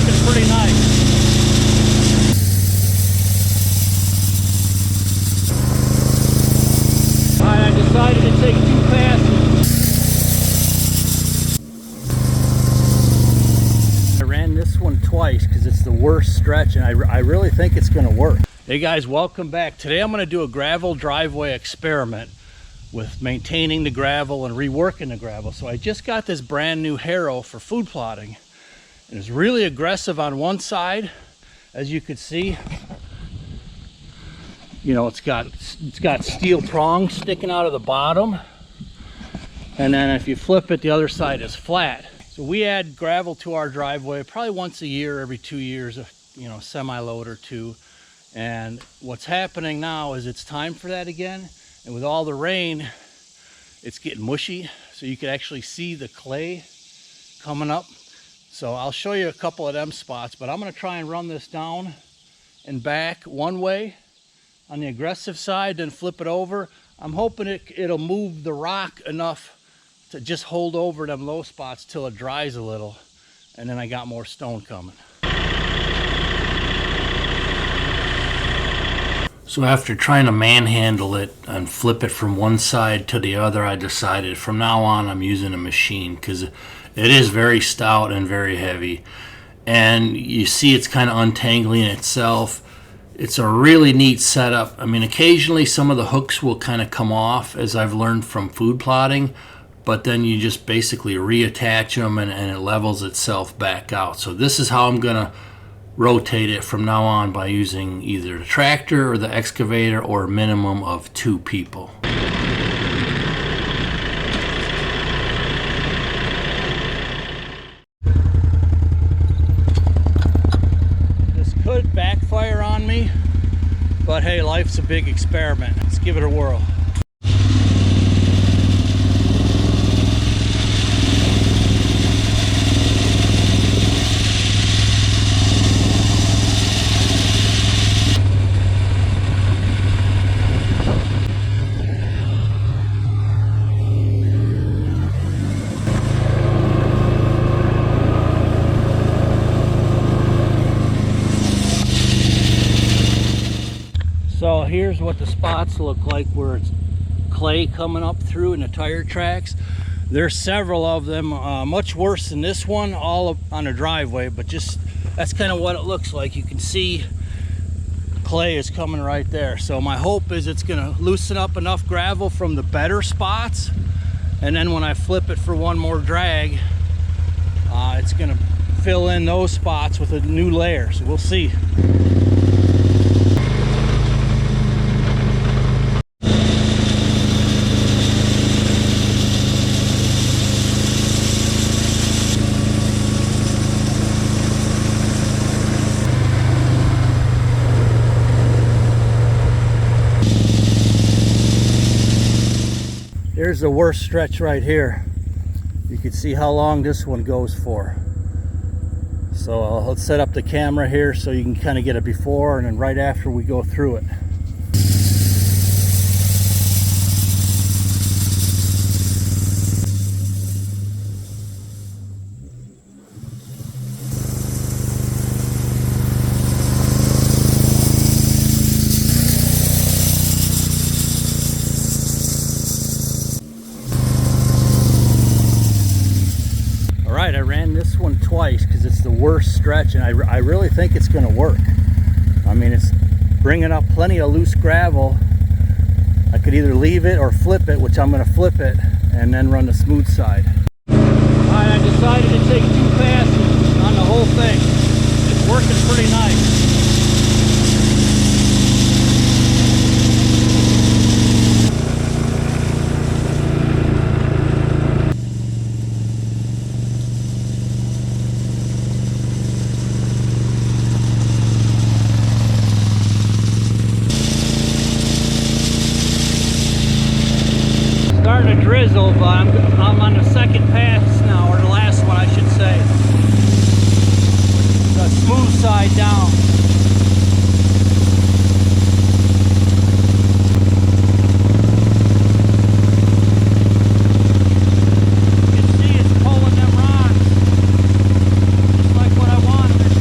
working pretty nice. Alright, I decided to take 2 passes. I ran this one twice because it's the worst stretch, and I really think it's going to work. Hey guys, welcome back. Today I'm going to do a gravel driveway experiment with maintaining the gravel and reworking the gravel. So I just got this brand new harrow for food plotting, and it's really aggressive on one side, as you can see. You know, it's got steel prongs sticking out of the bottom, and then if you flip it, the other side is flat. So we add gravel to our driveway probably once a year, every 2 years, you know, semi-load or two. And what's happening now is it's time for that again, and with all the rain it's getting mushy, so you can actually see the clay coming up. So I'll show you a couple of them spots, but I'm going to try and run this down and back one way on the aggressive side, then flip it over. I'm hoping it'll move the rock enough to just hold over them low spots till it dries a little, and then I got more stone coming. So after trying to manhandle it and flip it from one side to the other, I decided from now on I'm using a machine, because it is very stout and very heavy. And you see it's kind of untangling itself. It's a really neat setup. I mean, occasionally some of the hooks will kind of come off, as I've learned from food plotting, but then you just basically reattach them and it levels itself back out. So this is how I'm going to rotate it from now on, by using either the tractor or the excavator, or a minimum of 2 people. This could backfire on me, but hey, life's a big experiment. Let's give it a whirl. So here's what the spots look like where it's clay coming up through in the tire tracks. There's several of them, much worse than this one, all up on the driveway, but just that's kind of what it looks like. You can see clay is coming right there. So my hope is it's going to loosen up enough gravel from the better spots, and then when I flip it for one more drag, it's going to fill in those spots with a new layer. So we'll see. Here's the worst stretch right here. You can see how long this one goes for. So let's set up the camera here so you can kind of get a before and then right after we go through it. I ran this one twice because it's the worst stretch, and I really think it's going to work. I mean, it's bringing up plenty of loose gravel. I could either leave it or flip it, which I'm going to flip it and then run the smooth side. Alright, I decided to take 2 passes on the whole thing. It's working pretty nice. Starting to drizzle, but I'm on the second pass now, or the last one I should say. The smooth side down. You can see it's pulling them rocks, just like what I wanted.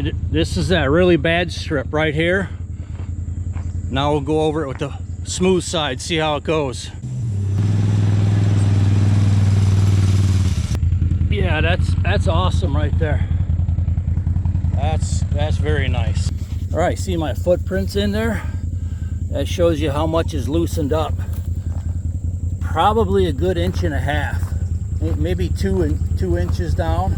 right, this is that really bad strip right here. Now we'll go over it with the smooth side, see how it goes. Yeah, that's awesome right there. That's very nice. All right, see my footprints in there? That shows you how much is loosened up. Probably a good 1.5 inches, maybe 2 inches down.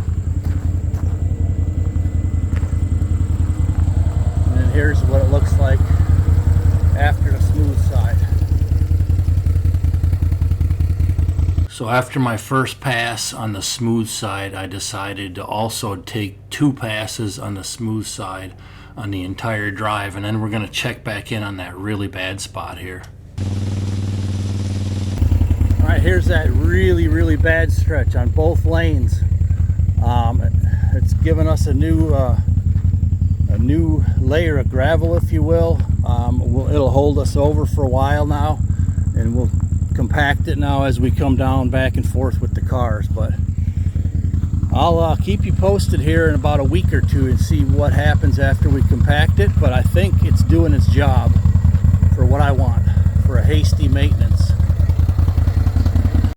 And then here's what it looks like after the smooth side. So after my first pass on the smooth side, I decided to also take 2 passes on the smooth side on the entire drive, and then we're going to check back in on that really bad spot here. All right, here's that really bad stretch on both lanes. It's given us a new layer of gravel, if you will. It'll hold us over for a while now, and we'll compact it now as we come down back and forth with the cars. But I'll keep you posted here in about a week or two and see what happens after we compact it. But I think it's doing its job for what I want, for a hasty maintenance.